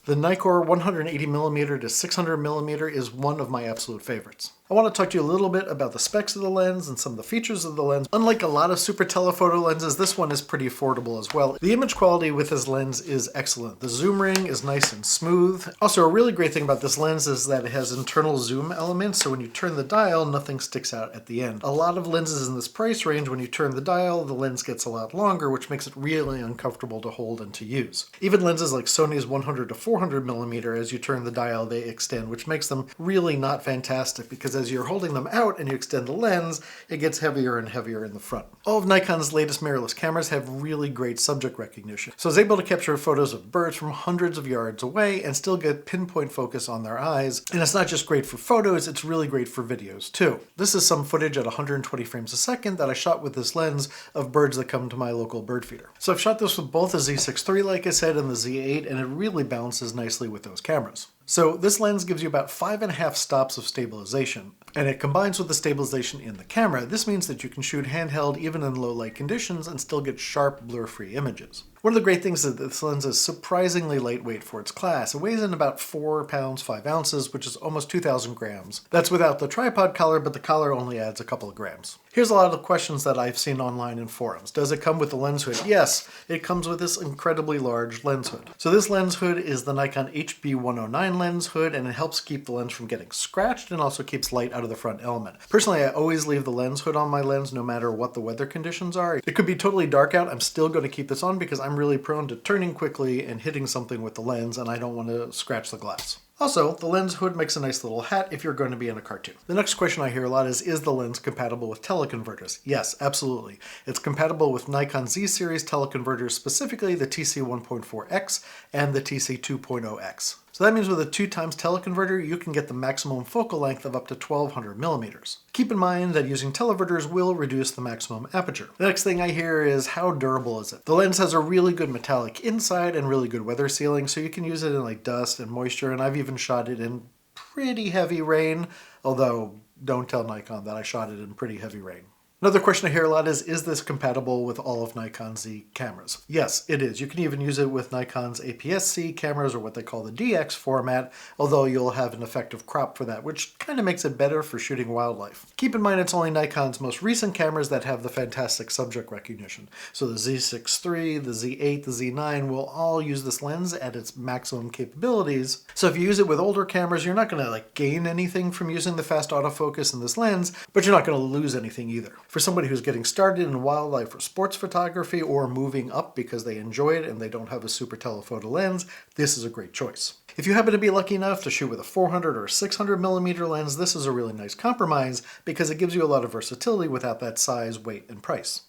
The Nikkor 180mm to 600mm is one of my absolute favorites. I want to talk to you a little bit about the specs of the lens and some of the features of the lens. Unlike a lot of super telephoto lenses, this one is pretty affordable as well. The image quality with this lens is excellent. The zoom ring is nice and smooth. Also, a really great thing about this lens is that it has internal zoom elements, so when you turn the dial, nothing sticks out at the end. A lot of lenses in this price range, when you turn the dial, the lens gets a lot longer, which makes it really uncomfortable to hold and to use. Even lenses like Sony's 100 to 400mm, as you turn the dial, they extend, which makes them really not fantastic because as you're holding them out and you extend the lens, it gets heavier and heavier in the front. All of Nikon's latest mirrorless cameras have really great subject recognition, so it's able to capture photos of birds from hundreds of yards away and still get pinpoint focus on their eyes. And it's not just great for photos, it's really great for videos too. This is some footage at 120 frames a second that I shot with this lens of birds that come to my local bird feeder. So I've shot this with both the Z6 III, like I said, and the Z8, and it really balances nicely with those cameras. So this lens gives you about 5.5 stops of stabilization, and it combines with the stabilization in the camera. This means that you can shoot handheld even in low light conditions and still get sharp, blur-free images. One of the great things is that this lens is surprisingly lightweight for its class. It weighs in about 4 pounds 5 ounces, which is almost 2,000 grams. That's without the tripod collar, but the collar only adds a couple of grams. Here's a lot of the questions that I've seen online in forums. Does it come with the lens hood? Yes, it comes with this incredibly large lens hood. So this lens hood is the Nikon HB109 lens hood, and it helps keep the lens from getting scratched and also keeps light out of the front element. Personally, I always leave the lens hood on my lens no matter what the weather conditions are. It could be totally dark out, I'm still going to keep this on because I'm really prone to turning quickly and hitting something with the lens, and I don't want to scratch the glass. Also, the lens hood makes a nice little hat if you're going to be in a cartoon. The next question I hear a lot is the lens compatible with teleconverters? Yes, absolutely. It's compatible with Nikon Z series teleconverters, specifically the TC1.4X and the TC2.0X. So that means with a 2x teleconverter, you can get the maximum focal length of up to 1200mm. Keep in mind that using teleconverters will reduce the maximum aperture. The next thing I hear is how durable is it? The lens has a really good metallic inside and really good weather sealing, so you can use it in like dust and moisture, and I've even shot it in pretty heavy rain, although don't tell Nikon that I shot it in pretty heavy rain. Another question I hear a lot is this compatible with all of Nikon's Z cameras? Yes, it is. You can even use it with Nikon's APS-C cameras, or what they call the DX format, although you'll have an effective crop for that, which kind of makes it better for shooting wildlife. Keep in mind it's only Nikon's most recent cameras that have the fantastic subject recognition. So the Z6 III, the Z8, the Z9 will all use this lens at its maximum capabilities. So if you use it with older cameras, you're not going to gain anything from using the fast autofocus in this lens, but you're not going to lose anything either. For somebody who's getting started in wildlife or sports photography, or moving up because they enjoy it and they don't have a super telephoto lens, this is a great choice. If you happen to be lucky enough to shoot with a 400 or 600mm lens, this is a really nice compromise because it gives you a lot of versatility without that size, weight, and price.